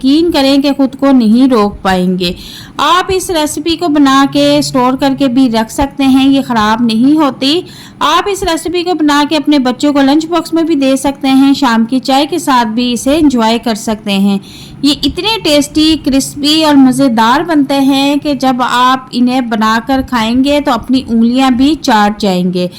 यकीन करें कि ख़ुद को नहीं रोक पाएंगे। आप इस रेसिपी को बना के स्टोर करके भी रख सकते हैं, ये ख़राब नहीं होती। आप इस रेसिपी को बना के अपने बच्चों को लंच बॉक्स में भी दे सकते हैं, शाम की चाय के साथ भी इसे एंजॉय कर सकते हैं। ये इतने टेस्टी, क्रिस्पी और मज़ेदार बनते हैं कि जब आप इन्हें बनाकर खाएंगे तो अपनी उंगलियां भी चाट जाएंगे।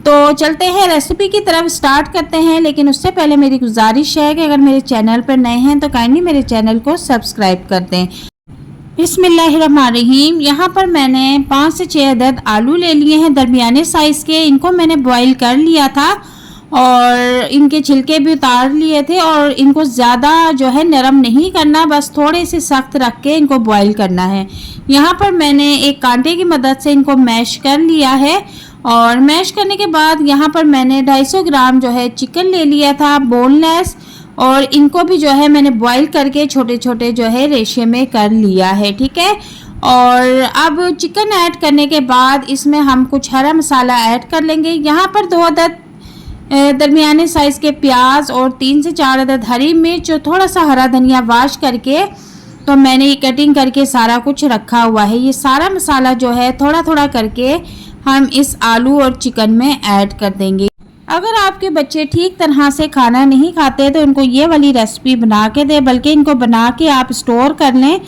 तो चलते हैं रेसिपी की तरफ, स्टार्ट करते हैं। लेकिन उससे पहले मेरी गुजारिश है कि अगर मेरे चैनल पर नए हैं तो काइंडली मेरे चैनल को सब्सक्राइब कर दें। बिस्मिल्लाहिर्रहमानिर्रहीम। यहाँ पर मैंने 5 से 6 अदद आलू ले लिए हैं दरमियाने साइज़ के। इनको मैंने बॉईल कर लिया था और इनके छिलके भी उतार लिए थे और इनको ज़्यादा जो है नरम नहीं करना, बस थोड़े से सख्त रख के इनको बॉईल करना है। यहाँ पर मैंने एक कांटे की मदद से इनको मैश कर लिया है और मैश करने के बाद यहाँ पर मैंने 250 ग्राम जो है चिकन ले लिया था बोनलेस, और इनको भी जो है मैंने बॉईल करके छोटे छोटे जो है रेशे में कर लिया है, ठीक है। और अब चिकन ऐड करने के बाद इसमें हम कुछ हरा मसाला ऐड कर लेंगे। यहाँ पर 2 अदद दरमियाने साइज़ के प्याज और 3 से 4 अदद हरी मिर्च और थोड़ा सा हरा धनिया वाश करके तो मैंने ये कटिंग करके सारा कुछ रखा हुआ है। ये सारा मसाला जो है थोड़ा थोड़ा करके हम इस आलू और चिकन में ऐड कर देंगे। अगर आपके बच्चे ठीक तरह से खाना नहीं खाते तो इनको ये वाली रेसिपी बना के दें, बल्कि इनको बना के आप स्टोर कर लें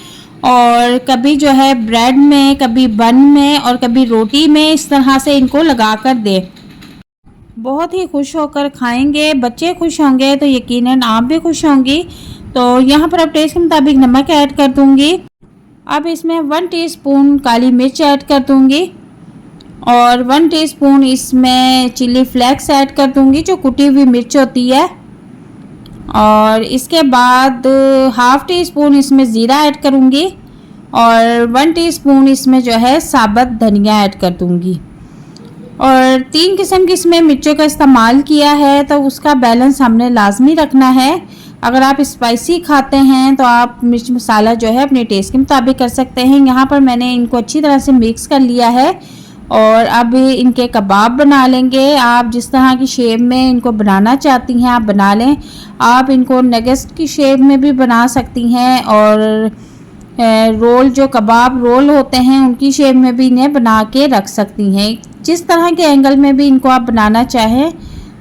और कभी जो है ब्रेड में, कभी बन में और कभी रोटी में इस तरह से इनको लगा कर दें। बहुत ही खुश होकर खाएंगे, बच्चे खुश होंगे तो यकीनन आप भी खुश होंगी। तो यहाँ पर अब टेस्ट के मुताबिक नमक ऐड कर दूँगी। अब इसमें 1 टीस्पून काली मिर्च ऐड कर दूँगी और 1 टीस्पून इसमें चिली फ्लेक्स ऐड कर दूँगी, जो कुटी हुई मिर्च होती है। और इसके बाद हाफ़ टी स्पून इसमें ज़ीरा ऐड करूँगी और 1 टीस्पून इसमें जो है साबुत धनिया ऐड कर दूँगी। और 3 किस्म की इसमें मिर्चों का इस्तेमाल किया है तो उसका बैलेंस हमने लाजमी रखना है। अगर आप स्पाइसी खाते हैं तो आप मिर्च मसाला जो है अपने टेस्ट के मुताबिक कर सकते हैं। यहाँ पर मैंने इनको अच्छी तरह से मिक्स कर लिया है और अब इनके कबाब बना लेंगे। आप जिस तरह की शेप में इनको बनाना चाहती हैं आप बना लें। आप इनको नगेट्स की शेप में भी बना सकती हैं और रोल, जो कबाब रोल होते हैं उनकी शेप में भी इन्हें बना के रख सकती हैं। जिस तरह के एंगल में भी इनको आप बनाना चाहें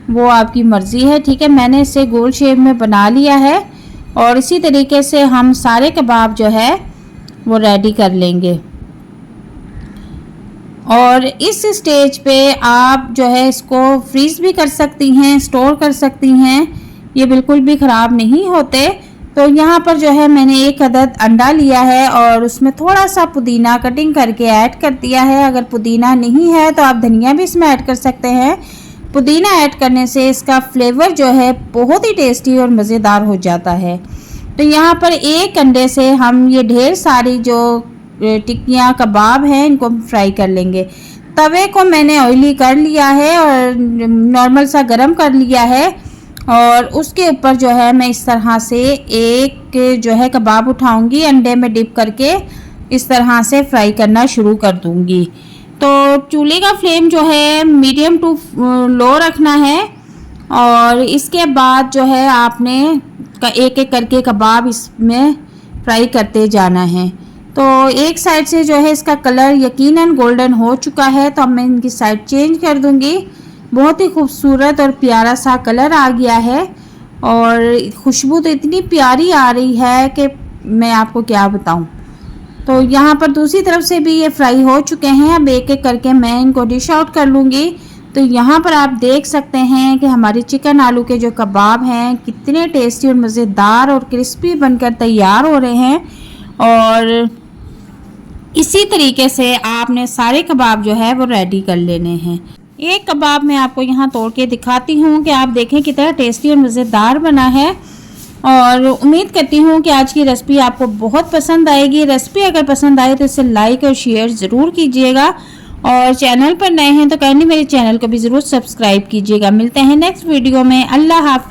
वो आपकी मर्ज़ी है, ठीक है। मैंने इसे गोल शेप में बना लिया है और इसी तरीके से हम सारे कबाब जो है वो रेडी कर लेंगे। और इस स्टेज पे आप जो है इसको फ्रीज़ भी कर सकती हैं, स्टोर कर सकती हैं, ये बिल्कुल भी ख़राब नहीं होते। तो यहाँ पर जो है मैंने 1 अदद अंडा लिया है और उसमें थोड़ा सा पुदीना कटिंग करके ऐड कर दिया है। अगर पुदीना नहीं है तो आप धनिया भी इसमें ऐड कर सकते हैं। पुदीना ऐड करने से इसका फ्लेवर जो है बहुत ही टेस्टी और मज़ेदार हो जाता है। तो यहाँ पर 1 अंडे से हम ये ढेर सारी जो टिक्कियाँ कबाब हैं इनको फ्राई कर लेंगे। तवे को मैंने ऑयली कर लिया है और नॉर्मल सा गरम कर लिया है और उसके ऊपर जो है मैं इस तरह से एक जो है कबाब उठाऊंगी, अंडे में डिप करके इस तरह से फ्राई करना शुरू कर दूंगी। तो चूल्हे का फ्लेम जो है मीडियम टू लो रखना है और इसके बाद जो है आपने एक एक करके कबाब इसमें फ्राई करते जाना है। तो एक साइड से जो है इसका कलर यकीनन गोल्डन हो चुका है तो अब मैं इनकी साइड चेंज कर दूंगी। बहुत ही खूबसूरत और प्यारा सा कलर आ गया है और खुशबू तो इतनी प्यारी आ रही है कि मैं आपको क्या बताऊं। तो यहाँ पर दूसरी तरफ से भी ये फ्राई हो चुके हैं। अब एक एक करके मैं इनको डिश आउट कर लूँगी। तो यहाँ पर आप देख सकते हैं कि हमारे चिकन आलू के जो कबाब हैं कितने टेस्टी और मज़ेदार और क्रिस्पी बनकर तैयार हो रहे हैं। और इसी तरीके से आपने सारे कबाब जो है वो रेडी कर लेने हैं। एक कबाब मैं आपको यहाँ तोड़ के दिखाती हूँ कि आप देखें कितना टेस्टी और मज़ेदार बना है। और उम्मीद करती हूँ कि आज की रेसिपी आपको बहुत पसंद आएगी। रेसिपी अगर पसंद आए तो इसे लाइक और शेयर ज़रूर कीजिएगा और चैनल पर नए हैं तो काइंडली मेरे चैनल को भी ज़रूर सब्सक्राइब कीजिएगा। मिलते हैं नेक्स्ट वीडियो में। अल्लाह हाफ़िज़।